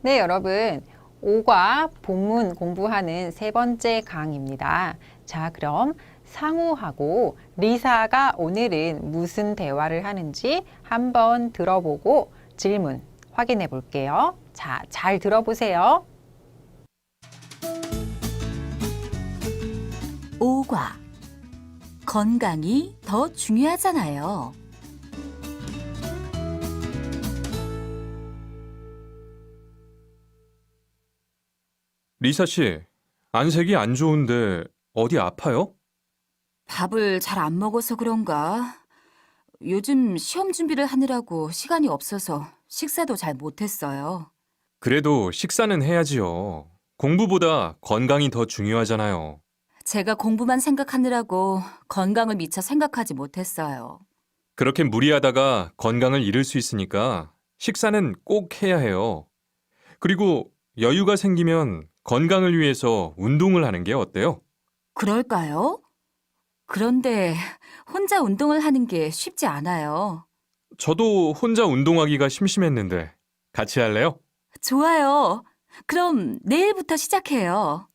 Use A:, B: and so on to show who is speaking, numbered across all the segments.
A: 네, 여러분. 5과 본문 공부하는 세 번째 강입니다. 자, 그럼 상우하고 리사가 오늘은 무슨 대화를 하는지 한번 들어보고 질문 확인해 볼게요. 자, 잘 들어보세요.
B: 5과 건강이 더 중요하잖아요.
C: 리사 씨, 안색이 안 좋은데 어디 아파요?
B: 밥을 잘 안 먹어서 그런가? 요즘 시험 준비를 하느라고 시간이 없어서 식사도 잘 못했어요.
C: 그래도 식사는 해야지요. 공부보다 건강이 더 중요하잖아요.
B: 제가 공부만 생각하느라고 건강을 미처 생각하지 못했어요.
C: 그렇게 무리하다가 건강을 잃을 수 있으니까 식사는 꼭 해야 해요. 그리고 여유가 생기면 건강을 위해서 운동을 하는 게 어때요?
B: 그럴까요? 그런데 혼자 운동을 하는 게 쉽지 않아요.
C: 저도 혼자 운동하기가 심심했는데 같이 할래요?
B: 좋아요. 그럼 내일부터 시작해요.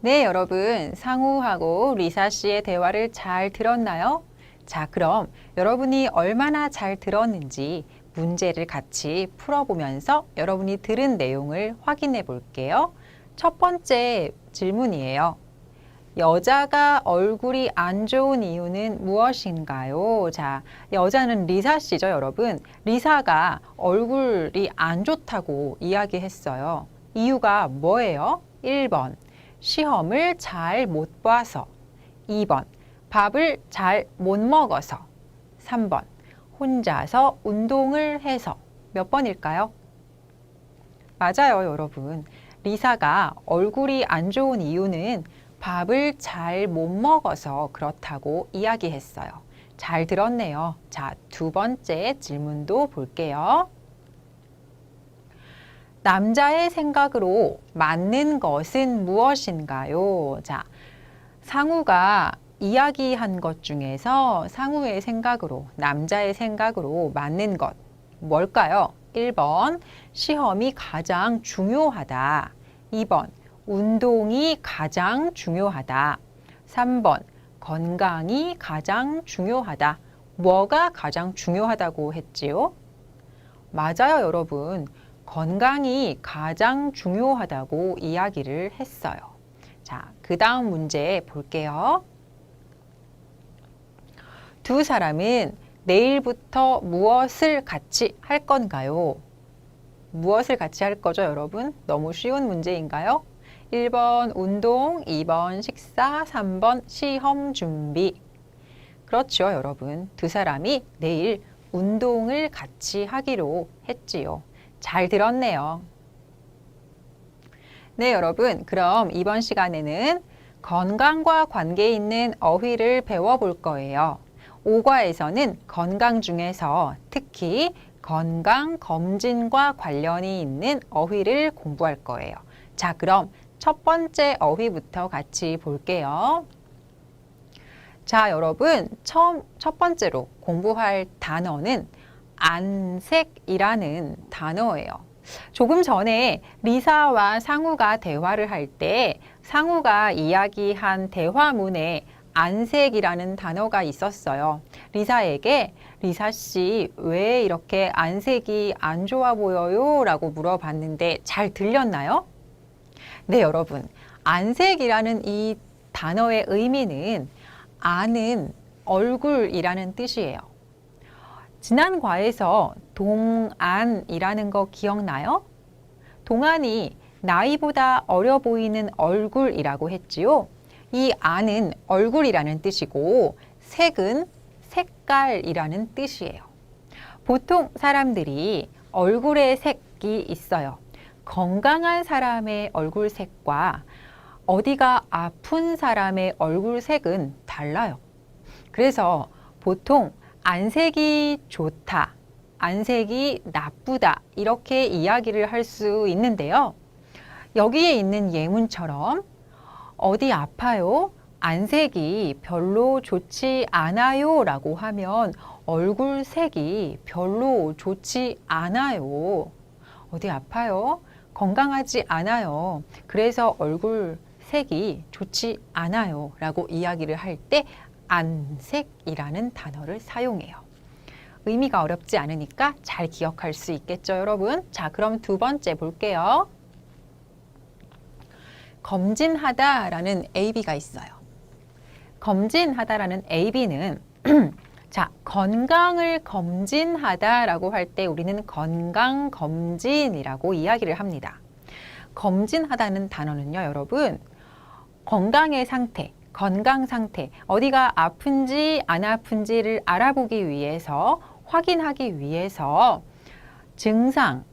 A: 네, 여러분. 상우하고 리사 씨의 대화를 잘 들었나요? 자, 그럼 여러분이 얼마나 잘 들었는지 문제를 같이 풀어보면서 여러분이 들은 내용을 확인해 볼게요. 첫 번째 질문이에요. 여자가 얼굴이 안 좋은 이유는 무엇인가요? 자, 여자는 리사 씨죠, 여러분. 리사가 얼굴이 안 좋다고 이야기했어요. 이유가 뭐예요? 1번, 시험을 잘 못 봐서. 2번, 밥을 잘 못 먹어서. 3번, 혼자서 운동을 해서. 몇 번일까요? 맞아요, 여러분. 리사가 얼굴이 안 좋은 이유는 밥을 잘 못 먹어서 그렇다고 이야기했어요. 잘 들었네요. 자, 두 번째 질문도 볼게요. 남자의 생각으로 맞는 것은 무엇인가요? 자, 상우가 이야기한 것 중에서 상우의 생각으로, 남자의 생각으로 맞는 것 뭘까요? 1번, 시험이 가장 중요하다. 2번, 운동이 가장 중요하다. 3번, 건강이 가장 중요하다. 뭐가 가장 중요하다고 했지요? 맞아요, 여러분. 건강이 가장 중요하다고 이야기를 했어요. 자, 그 다음 문제 볼게요. 두 사람은 내일부터 무엇을 같이 할 건가요? 무엇을 같이 할 거죠, 여러분? 너무 쉬운 문제인가요? 1번 운동, 2번 식사, 3번 시험 준비. 그렇죠, 여러분. 두 사람이 내일 운동을 같이 하기로 했지요. 잘 들었네요. 네, 여러분. 그럼 이번 시간에는 건강과 관계 있는 어휘를 배워볼 거예요. 5과에서는 건강 중에서 특히 건강검진과 관련이 있는 어휘를 공부할 거예요. 자, 그럼 첫 번째 어휘부터 같이 볼게요. 자, 여러분, 첫 번째로 공부할 단어는 안색이라는 단어예요. 조금 전에 리사와 상우가 대화를 할 때 상우가 이야기한 대화문에 안색이라는 단어가 있었어요. 리사에게 리사 씨, 왜 이렇게 안색이 안 좋아 보여요? 라고 물어봤는데 잘 들렸나요? 네, 여러분. 안색이라는 이 단어의 의미는 안은 얼굴이라는 뜻이에요. 지난 과에서 동안이라는 거 기억나요? 동안이 나이보다 어려 보이는 얼굴이라고 했지요. 이 안은 얼굴이라는 뜻이고 색은 색깔이라는 뜻이에요. 보통 사람들이 얼굴에 색이 있어요. 건강한 사람의 얼굴색과 어디가 아픈 사람의 얼굴색은 달라요. 그래서 보통 안색이 좋다, 안색이 나쁘다 이렇게 이야기를 할 수 있는데요. 여기에 있는 예문처럼 어디 아파요? 안색이 별로 좋지 않아요 라고 하면 얼굴색이 별로 좋지 않아요. 어디 아파요? 건강하지 않아요. 그래서 얼굴 색이 좋지 않아요. 라고 이야기를 할 때 안색이라는 단어를 사용해요. 의미가 어렵지 않으니까 잘 기억할 수 있겠죠, 여러분? 자, 그럼 두 번째 볼게요. 검진하다라는 AB가 있어요. 검진하다라는 AB는 자, 건강을 검진하다라고 할 때 우리는 건강검진이라고 이야기를 합니다. 검진하다는 단어는요, 여러분, 건강의 상태, 건강 상태, 어디가 아픈지 안 아픈지를 알아보기 위해서, 확인하기 위해서 증상을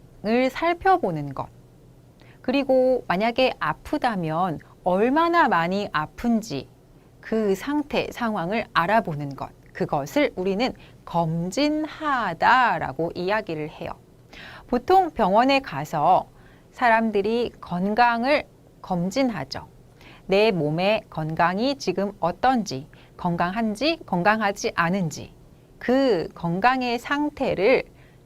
A: 살펴보는 것, 그리고 만약에 아프다면 얼마나 많이 아픈지 그 상태, 상황을 알아보는 것, 그것을 우리는 검진하다라고 이야기를 해요. 보통 병원에 가서 사람들이 건강을 검진하죠. 내 몸의 건강이 지금 어떤지, 건강한지, 건강하지 않은지, 그 건강의 상태를,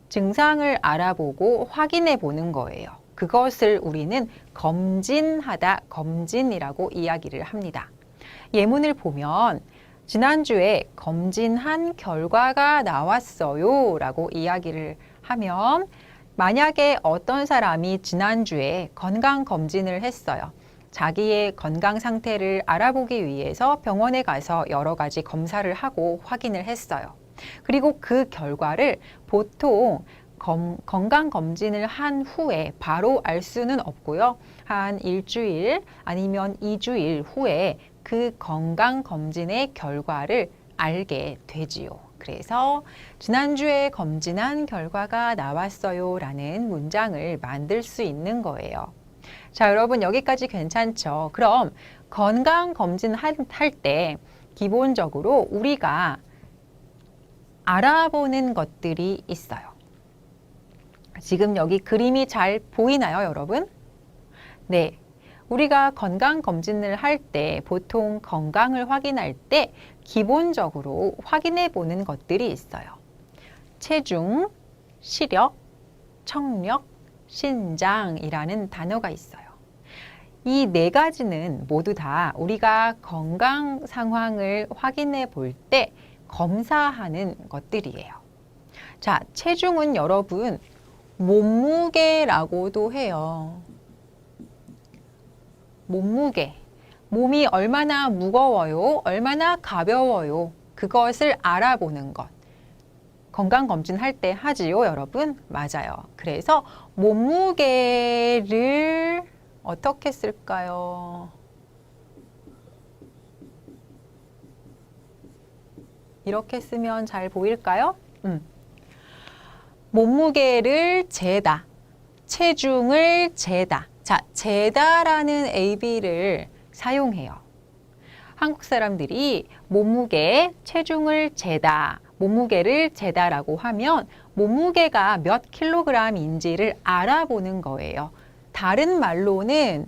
A: 증상을 알아보고 확인해 보는 거예요. 그것을 우리는 검진하다, 검진이라고 이야기를 합니다. 예문을 보면 지난주에 검진한 결과가 나왔어요 라고 이야기를 하면, 만약에 어떤 사람이 지난주에 건강검진을 했어요. 자기의 건강 상태를 알아보기 위해서 병원에 가서 여러 가지 검사를 하고 확인을 했어요. 그리고 그 결과를 보통 건강검진을 한 후에 바로 알 수는 없고요. 한 일주일 아니면 2주일 후에 그 건강검진의 결과를 알게 되지요. 그래서 지난주에 검진한 결과가 나왔어요 라는 문장을 만들 수 있는 거예요. 자, 여러분 여기까지 괜찮죠? 그럼 건강검진 할 때 기본적으로 우리가 알아보는 것들이 있어요. 지금 여기 그림이 잘 보이나요, 여러분? 네. 우리가 건강검진을 할 때 보통 건강을 확인할 때 기본적으로 확인해 보는 것들이 있어요. 체중, 시력, 청력, 신장이라는 단어가 있어요. 이 네 가지는 모두 다 우리가 건강 상황을 확인해 볼 때 검사하는 것들이에요. 자, 체중은 여러분 몸무게라고도 해요. 몸무게. 몸이 얼마나 무거워요? 얼마나 가벼워요? 그것을 알아보는 것. 건강검진 할 때 하지요, 여러분? 맞아요. 그래서 몸무게를 어떻게 쓸까요? 이렇게 쓰면 잘 보일까요? 몸무게를 재다. 체중을 재다. 자, 재다라는 AB를 사용해요. 한국 사람들이 몸무게, 체중을 재다, 몸무게를 재다라고 하면 몸무게가 몇 킬로그램인지를 알아보는 거예요. 다른 말로는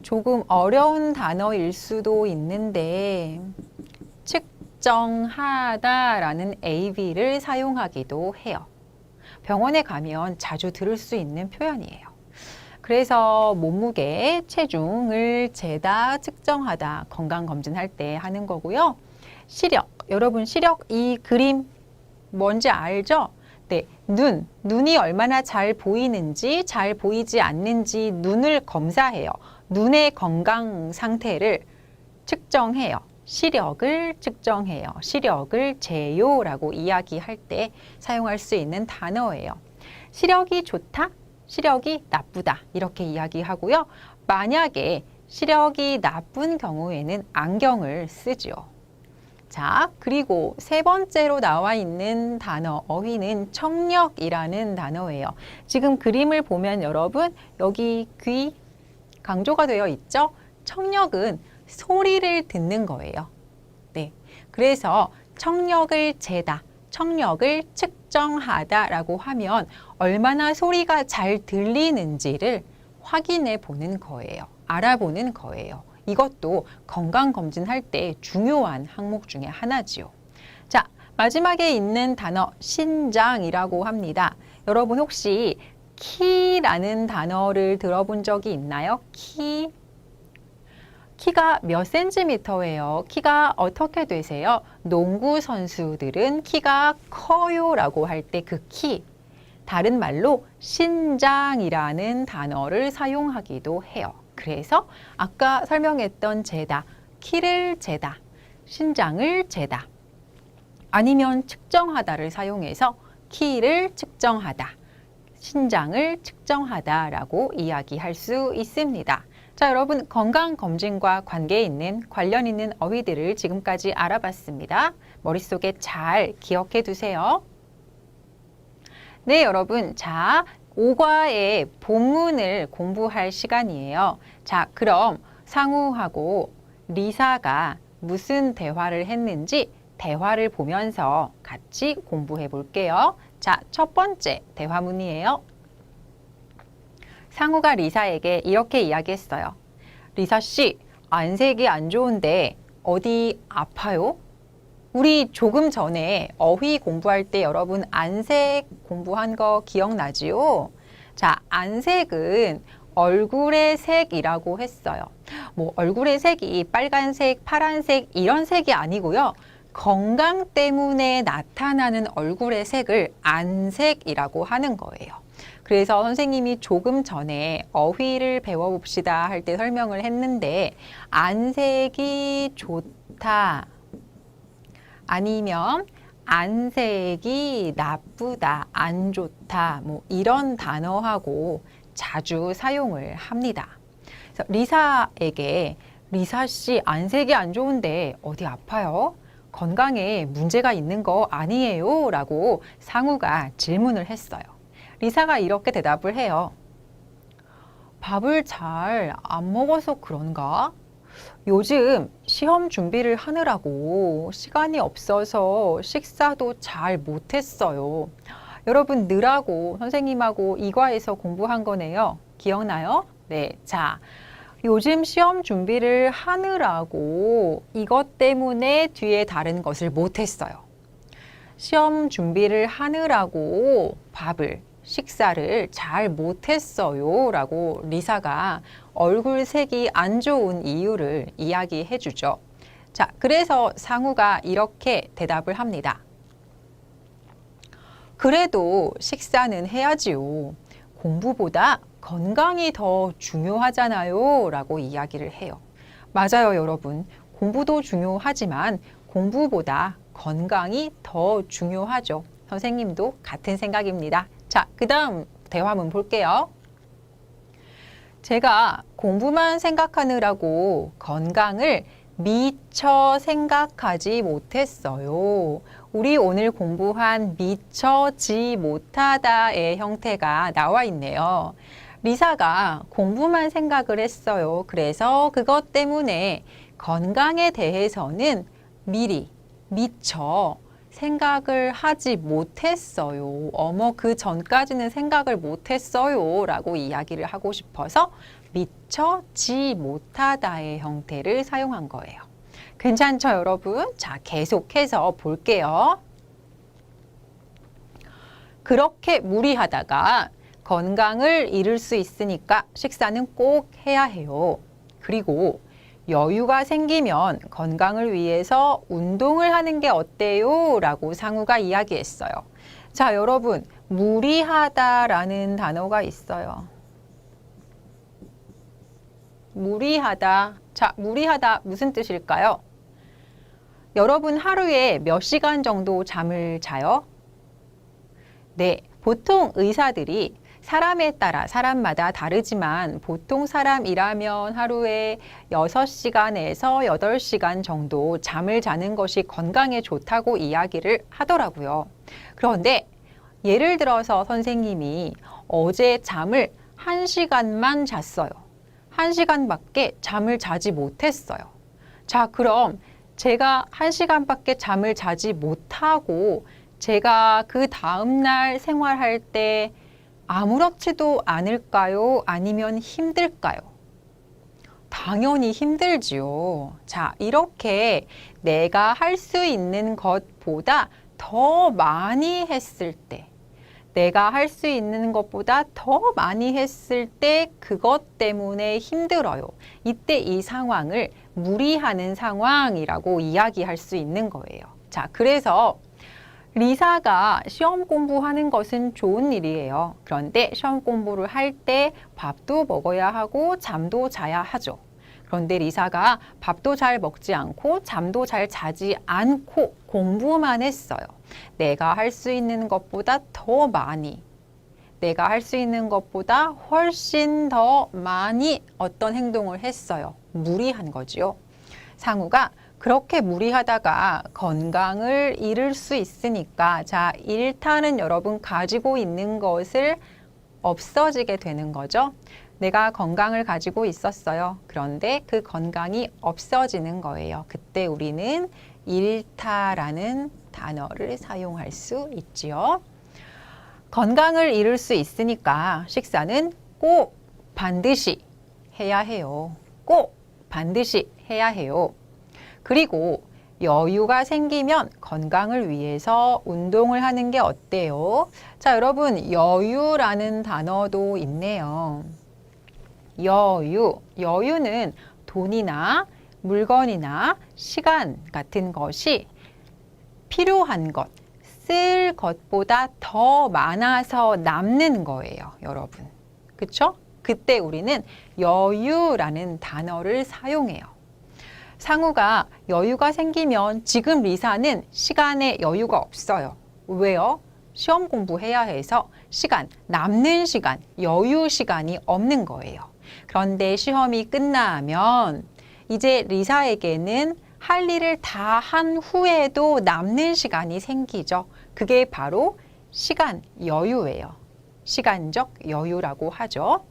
A: 조금 어려운 단어일 수도 있는데 측정하다라는 AB를 사용하기도 해요. 병원에 가면 자주 들을 수 있는 표현이에요. 그래서 몸무게, 체중을 재다, 측정하다, 건강검진할 때 하는 거고요. 시력, 여러분 시력 이 그림 뭔지 알죠? 네, 눈이 얼마나 잘 보이는지, 잘 보이지 않는지 눈을 검사해요. 눈의 건강 상태를 측정해요. 시력을 측정해요. 시력을 재요라고 이야기할 때 사용할 수 있는 단어예요. 시력이 좋다, 시력이 나쁘다 이렇게 이야기하고요. 만약에 시력이 나쁜 경우에는 안경을 쓰죠. 자, 그리고 세 번째로 나와 있는 단어, 어휘는 청력이라는 단어예요. 지금 그림을 보면 여러분 여기 귀 강조가 되어 있죠? 청력은 소리를 듣는 거예요. 네, 그래서 청력을 재다, 청력을 측정하다라고 하면 얼마나 소리가 잘 들리는지를 확인해 보는 거예요. 알아보는 거예요. 이것도 건강검진할 때 중요한 항목 중에 하나지요. 자, 마지막에 있는 단어 신장이라고 합니다. 여러분 혹시 키라는 단어를 들어본 적이 있나요? 키. 키가 몇 센티미터예요? 키가 어떻게 되세요? 농구 선수들은 키가 커요 라고 할 때 그 키. 다른 말로 신장이라는 단어를 사용하기도 해요. 그래서 아까 설명했던 재다, 키를 재다, 신장을 재다, 아니면 측정하다를 사용해서 키를 측정하다, 신장을 측정하다라고 이야기할 수 있습니다. 자, 여러분 건강검진과 관계 있는 관련 있는 어휘들을 지금까지 알아봤습니다. 머릿속에 잘 기억해 두세요. 네, 여러분. 자, 5과의 본문을 공부할 시간이에요. 자, 그럼 상우하고 리사가 무슨 대화를 했는지 대화를 보면서 같이 공부해 볼게요. 자, 첫 번째 대화문이에요. 상우가 리사에게 이렇게 이야기했어요. 리사 씨, 안색이 안 좋은데 어디 아파요? 우리 조금 전에 어휘 공부할 때 여러분 안색 공부한 거 기억나지요? 자, 안색은 얼굴의 색이라고 했어요. 뭐 얼굴의 색이 빨간색, 파란색 이런 색이 아니고요. 건강 때문에 나타나는 얼굴의 색을 안색이라고 하는 거예요. 그래서 선생님이 조금 전에 어휘를 배워봅시다 할 때 설명을 했는데 안색이 좋다 아니면 안색이 나쁘다, 안 좋다 뭐 이런 단어하고 자주 사용을 합니다. 그래서 리사에게 리사 씨 안색이 안 좋은데 어디 아파요? 건강에 문제가 있는 거 아니에요? 라고 상우가 질문을 했어요. 리사가 이렇게 대답을 해요. 밥을 잘 안 먹어서 그런가? 요즘 시험 준비를 하느라고 시간이 없어서 식사도 잘 못했어요. 여러분 늘하고 선생님하고 이과에서 공부한 거네요. 기억나요? 네, 자, 요즘 시험 준비를 하느라고 이것 때문에 뒤에 다른 것을 못했어요. 시험 준비를 하느라고 식사를 잘 못했어요 라고 리사가 얼굴 색이 안 좋은 이유를 이야기해 주죠. 자, 그래서 상우가 이렇게 대답을 합니다. 그래도 식사는 해야지요. 공부보다 건강이 더 중요하잖아요 라고 이야기를 해요. 맞아요, 여러분. 공부도 중요하지만 공부보다 건강이 더 중요하죠. 선생님도 같은 생각입니다. 자, 그 다음 대화문 볼게요. 제가 공부만 생각하느라고 건강을 미처 생각하지 못했어요. 우리 오늘 공부한 미처지 못하다의 형태가 나와 있네요. 리사가 공부만 생각을 했어요. 그래서 그것 때문에 건강에 대해서는 미처 생각을 하지 못했어요. 그 전까지는 생각을 못했어요. 라고 이야기를 하고 싶어서 미처지 못하다의 형태를 사용한 거예요. 괜찮죠, 여러분? 자, 계속해서 볼게요. 그렇게 무리하다가 건강을 잃을 수 있으니까 식사는 꼭 해야 해요. 그리고 여유가 생기면 건강을 위해서 운동을 하는 게 어때요? 라고 상우가 이야기했어요. 자, 여러분, 무리하다라는 단어가 있어요. 무리하다. 자, 무리하다 무슨 뜻일까요? 여러분 하루에 몇 시간 정도 잠을 자요? 네, 보통 의사들이 사람에 따라 사람마다 다르지만 보통 사람이라면 하루에 6시간에서 8시간 정도 잠을 자는 것이 건강에 좋다고 이야기를 하더라고요. 그런데 예를 들어서 선생님이 어제 잠을 1시간만 잤어요. 1시간밖에 잠을 자지 못했어요. 자, 그럼 제가 1시간밖에 잠을 자지 못하고 제가 그 다음날 생활할 때 아무렇지도 않을까요? 아니면 힘들까요? 당연히 힘들지요. 자, 이렇게 내가 할 수 있는 것보다 더 많이 했을 때, 내가 할 수 있는 것보다 더 많이 했을 때 그것 때문에 힘들어요. 이때 이 상황을 무리하는 상황이라고 이야기할 수 있는 거예요. 자, 그래서 리사가 시험 공부하는 것은 좋은 일이에요. 그런데 시험 공부를 할 때 밥도 먹어야 하고 잠도 자야 하죠. 그런데 리사가 밥도 잘 먹지 않고 잠도 잘 자지 않고 공부만 했어요. 내가 할 수 있는 것보다 더 많이, 내가 할 수 있는 것보다 훨씬 더 많이 어떤 행동을 했어요. 무리한 거지요. 상우가 그렇게 무리하다가 건강을 잃을 수 있으니까, 자, 일타는 여러분 가지고 있는 것을 없어지게 되는 거죠. 내가 건강을 가지고 있었어요. 그런데 그 건강이 없어지는 거예요. 그때 우리는 일타라는 단어를 사용할 수 있지요. 건강을 잃을 수 있으니까 식사는 꼭 반드시 해야 해요. 꼭 반드시 해야 해요. 그리고 여유가 생기면 건강을 위해서 운동을 하는 게 어때요? 자, 여러분, 여유라는 단어도 있네요. 여유는 돈이나 물건이나 시간 같은 것이 필요한 것, 쓸 것보다 더 많아서 남는 거예요, 여러분. 그쵸? 그때 우리는 여유라는 단어를 사용해요. 상우가 여유가 생기면 지금 리사는 시간에 여유가 없어요. 왜요? 시험 공부해야 해서 시간, 남는 시간, 여유 시간이 없는 거예요. 그런데 시험이 끝나면 이제 리사에게는 할 일을 다 한 후에도 남는 시간이 생기죠. 그게 바로 시간 여유예요. 시간적 여유라고 하죠.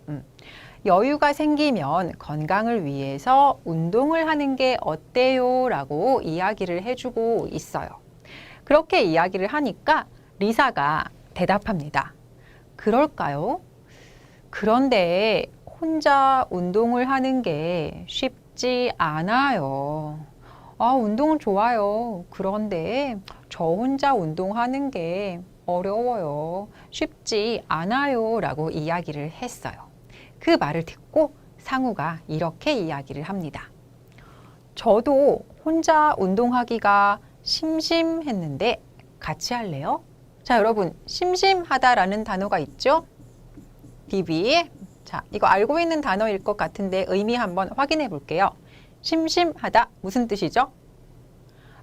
A: 여유가 생기면 건강을 위해서 운동을 하는 게 어때요? 라고 이야기를 해주고 있어요. 그렇게 이야기를 하니까 리사가 대답합니다. 그럴까요? 그런데 혼자 운동을 하는 게 쉽지 않아요. 아, 운동은 좋아요. 그런데 저 혼자 운동하는 게 어려워요. 쉽지 않아요. 라고 이야기를 했어요. 그 말을 듣고 상우가 이렇게 이야기를 합니다. 저도 혼자 운동하기가 심심했는데 같이 할래요? 자, 여러분, 심심하다라는 단어가 있죠? 비비. 자, 이거 알고 있는 단어일 것 같은데 의미 한번 확인해 볼게요. 심심하다 무슨 뜻이죠?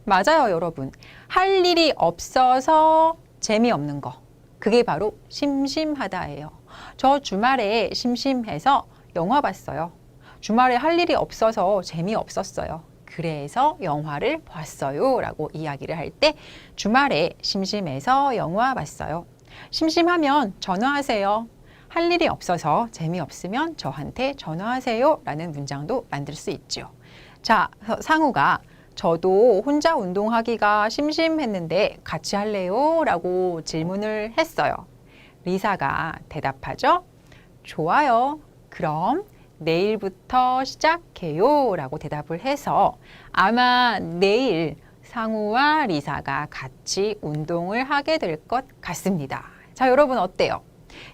A: 맞아요, 여러분. 할 일이 없어서 재미없는 거. 그게 바로 심심하다예요. 저 주말에 심심해서 영화 봤어요. 주말에 할 일이 없어서 재미없었어요. 그래서 영화를 봤어요. 라고 이야기를 할 때 주말에 심심해서 영화 봤어요. 심심하면 전화하세요. 할 일이 없어서 재미없으면 저한테 전화하세요. 라는 문장도 만들 수 있죠. 자, 상우가 저도 혼자 운동하기가 심심했는데 같이 할래요? 라고 질문을 했어요. 리사가 대답하죠. 좋아요. 그럼 내일부터 시작해요. 라고 대답을 해서 아마 내일 상우와 리사가 같이 운동을 하게 될 것 같습니다. 자, 여러분 어때요?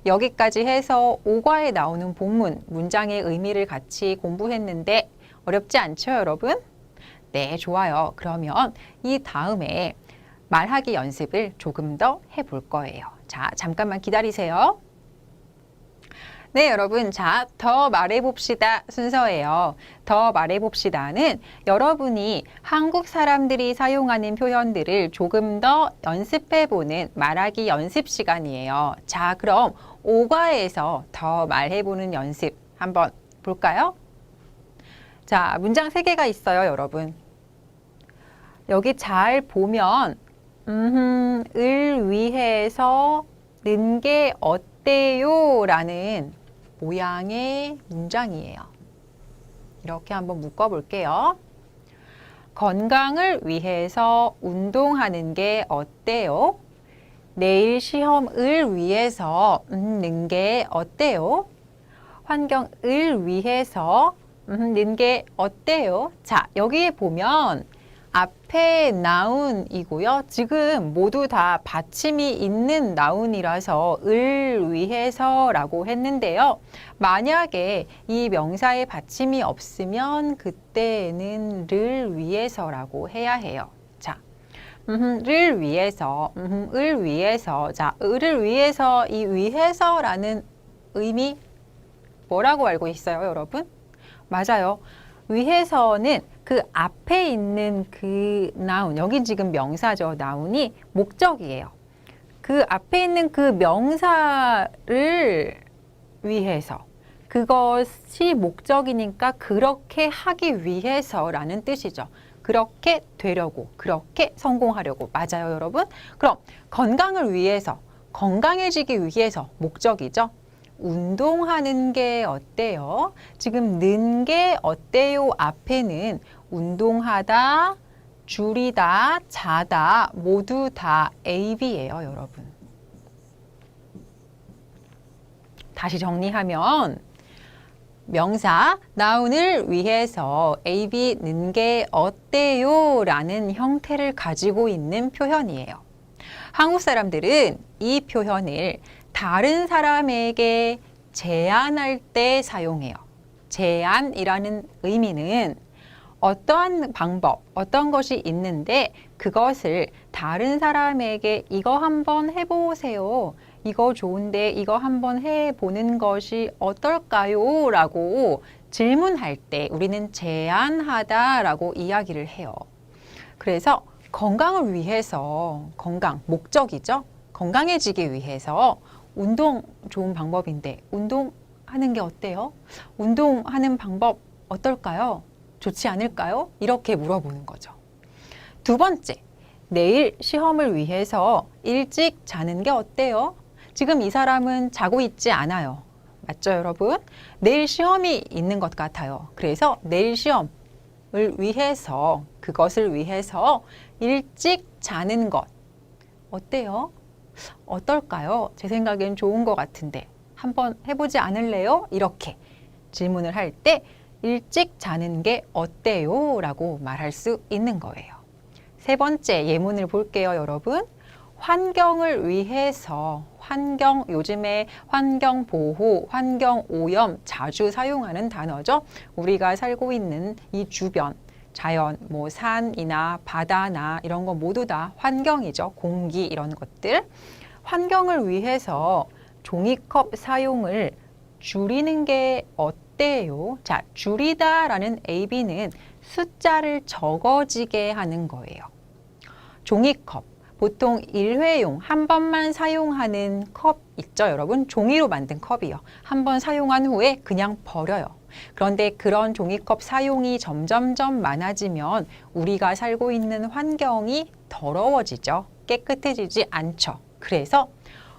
A: 여기까지 해서 5과에 나오는 본문, 문장의 의미를 같이 공부했는데 어렵지 않죠, 여러분? 네, 좋아요. 그러면 이 다음에 말하기 연습을 조금 더 해볼 거예요. 자, 잠깐만 기다리세요. 네, 여러분. 자, 더 말해봅시다 순서예요. 더 말해봅시다는 여러분이 한국 사람들이 사용하는 표현들을 조금 더 연습해보는 말하기 연습 시간이에요. 자, 그럼 5과에서 더 말해보는 연습 한번 볼까요? 자, 문장 3개가 있어요, 여러분. 여기 잘 보면 을 위해서 는 게 어때요? 라는 모양의 문장이에요. 이렇게 한번 묶어볼게요. 건강을 위해서 운동하는 게 어때요? 내일 시험을 위해서 는 게 어때요? 환경을 위해서 는 게 어때요? 자, 여기에 보면 앞에 나운이고요. 지금 모두 다 받침이 있는 나운이라서 을 위해서라고 했는데요. 만약에 이 명사에 받침이 없으면 그때는 를 위해서라고 해야 해요. 자, 를 위해서, 을 위해서. 자, 을을 위해서, 이 위해서라는 의미 뭐라고 알고 있어요, 여러분? 맞아요. 위해서는 그 앞에 있는 그 나운, 여긴 지금 명사죠. 나운이 목적이에요. 그 앞에 있는 그 명사를 위해서, 그것이 목적이니까 그렇게 하기 위해서라는 뜻이죠. 그렇게 되려고, 그렇게 성공하려고. 맞아요, 여러분? 그럼 건강을 위해서, 건강해지기 위해서 목적이죠. 운동하는 게 어때요? 지금 는 게 어때요? 앞에는 운동하다, 줄이다, 자다 모두 다 AB예요, 여러분. 다시 정리하면 명사 나운을 위해서 AB 는 게 어때요? 라는 형태를 가지고 있는 표현이에요. 한국 사람들은 이 표현을 다른 사람에게 제안할 때 사용해요. 제안이라는 의미는 어떠한 방법, 어떤 것이 있는데 그것을 다른 사람에게 이거 한번 해보세요. 이거 좋은데 이거 한번 해보는 것이 어떨까요? 라고 질문할 때 우리는 제안하다 라고 이야기를 해요. 그래서 건강을 위해서, 건강, 목적이죠. 건강해지기 위해서 운동 좋은 방법인데 운동하는 게 어때요? 운동하는 방법 어떨까요? 좋지 않을까요? 이렇게 물어보는 거죠. 두 번째, 내일 시험을 위해서 일찍 자는 게 어때요? 지금 이 사람은 자고 있지 않아요. 맞죠, 여러분? 내일 시험이 있는 것 같아요. 그래서 내일 시험을 위해서, 그것을 위해서 일찍 자는 것 어때요? 어떨까요? 제 생각엔 좋은 것 같은데 한번 해보지 않을래요? 이렇게 질문을 할 때 일찍 자는 게 어때요? 라고 말할 수 있는 거예요. 세 번째 예문을 볼게요, 여러분. 환경을 위해서, 환경, 요즘에 환경 보호, 환경 오염 자주 사용하는 단어죠. 우리가 살고 있는 이 주변, 자연, 뭐 산이나 바다나 이런 거 모두 다 환경이죠. 공기 이런 것들. 환경을 위해서 종이컵 사용을 줄이는 게 어때요? 자, 줄이다라는 AB는 숫자를 적어지게 하는 거예요. 종이컵, 보통 일회용 한 번만 사용하는 컵 있죠, 여러분? 종이로 만든 컵이요. 한 번 사용한 후에 그냥 버려요. 그런데 그런 종이컵 사용이 점점점 많아지면 우리가 살고 있는 환경이 더러워지죠. 깨끗해지지 않죠. 그래서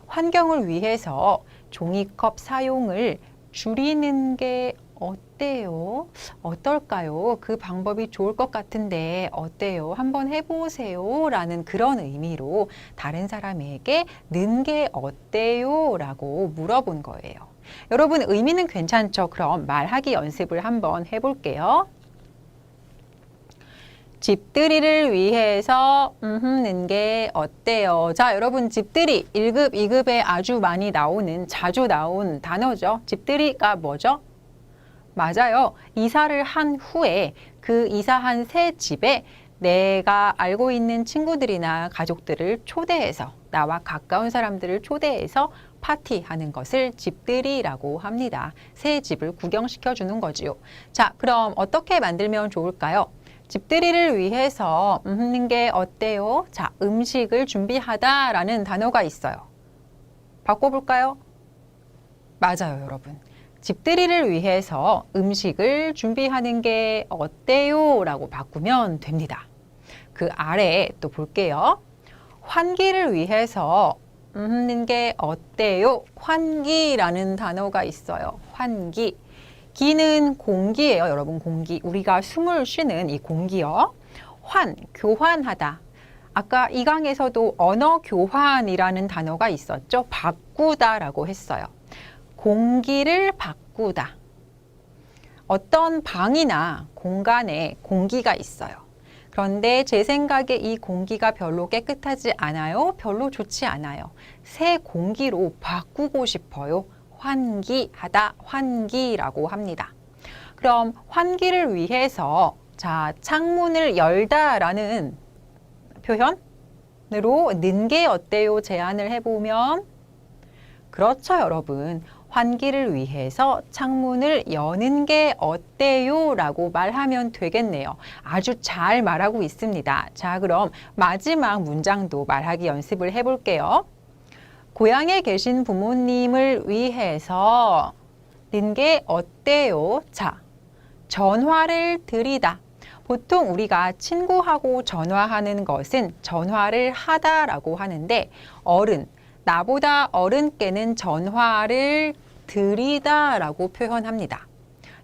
A: 환경을 위해서 종이컵 사용을 줄이는 게 어때요? 어떨까요? 그 방법이 좋을 것 같은데 어때요? 한번 해보세요. 라는 그런 의미로 다른 사람에게 는 게 어때요? 라고 물어본 거예요. 여러분 의미는 괜찮죠? 그럼 말하기 연습을 한번 해볼게요. 집들이를 위해서 는 게 어때요? 자, 여러분 집들이 1급, 2급에 아주 많이 나오는, 자주 나온 단어죠. 집들이가 뭐죠? 맞아요. 이사를 한 후에 그 이사한 새 집에 내가 알고 있는 친구들이나 가족들을 초대해서, 나와 가까운 사람들을 초대해서 파티하는 것을 집들이라고 합니다. 새 집을 구경시켜 주는 거지요. 자, 그럼 어떻게 만들면 좋을까요? 집들이를 위해서 하는 게 어때요? 자, 음식을 준비하다라는 단어가 있어요. 바꿔볼까요? 맞아요, 여러분. 집들이를 위해서 음식을 준비하는 게 어때요? 라고 바꾸면 됩니다. 그 아래에 또 볼게요. 환기를 위해서 하는 게 어때요? 환기라는 단어가 있어요. 환기. 기는 공기예요, 여러분. 공기. 우리가 숨을 쉬는 이 공기요. 교환하다. 아까 이 강에서도 언어 교환이라는 단어가 있었죠. 바꾸다라고 했어요. 공기를 바꾸다. 어떤 방이나 공간에 공기가 있어요. 그런데 제 생각에 이 공기가 별로 깨끗하지 않아요. 별로 좋지 않아요. 새 공기로 바꾸고 싶어요. 환기하다, 환기라고 합니다. 그럼 환기를 위해서 자, 창문을 열다라는 표현으로 는 게 어때요? 제안을 해보면 그렇죠, 여러분. 환기를 위해서 창문을 여는 게 어때요? 라고 말하면 되겠네요. 아주 잘 말하고 있습니다. 자, 그럼 마지막 문장도 말하기 연습을 해볼게요. 고향에 계신 부모님을 위해서 는 게 어때요? 자, 전화를 드리다. 보통 우리가 친구하고 전화하는 것은 전화를 하다라고 하는데 어른, 나보다 어른께는 전화를 드리다라고 표현합니다.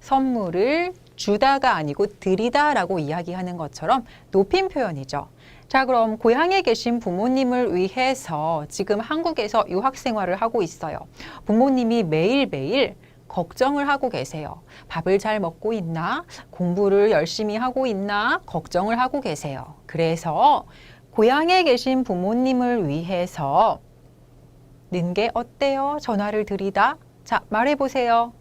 A: 선물을 주다가 아니고 드리다라고 이야기하는 것처럼 높임 표현이죠. 자, 그럼 고향에 계신 부모님을 위해서 지금 한국에서 유학 생활을 하고 있어요. 부모님이 매일매일 걱정을 하고 계세요. 밥을 잘 먹고 있나? 공부를 열심히 하고 있나? 걱정을 하고 계세요. 그래서 고향에 계신 부모님을 위해서 는 게 어때요? 전화를 드리다. 자, 말해보세요.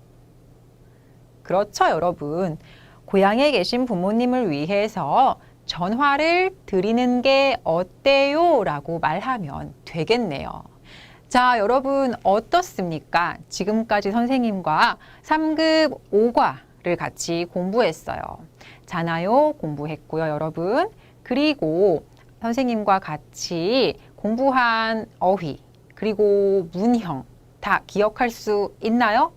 A: 그렇죠, 여러분. 고향에 계신 부모님을 위해서 전화를 드리는 게 어때요? 라고 말하면 되겠네요. 자, 여러분 어떻습니까? 지금까지 선생님과 3급 5과를 같이 공부했어요. 잖아요. 공부했고요, 여러분. 그리고 선생님과 같이 공부한 어휘, 그리고 문형 다 기억할 수 있나요?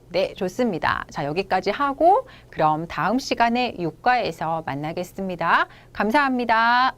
A: 네, 좋습니다. 자, 여기까지 하고 그럼 다음 시간에 6과에서 만나겠습니다. 감사합니다.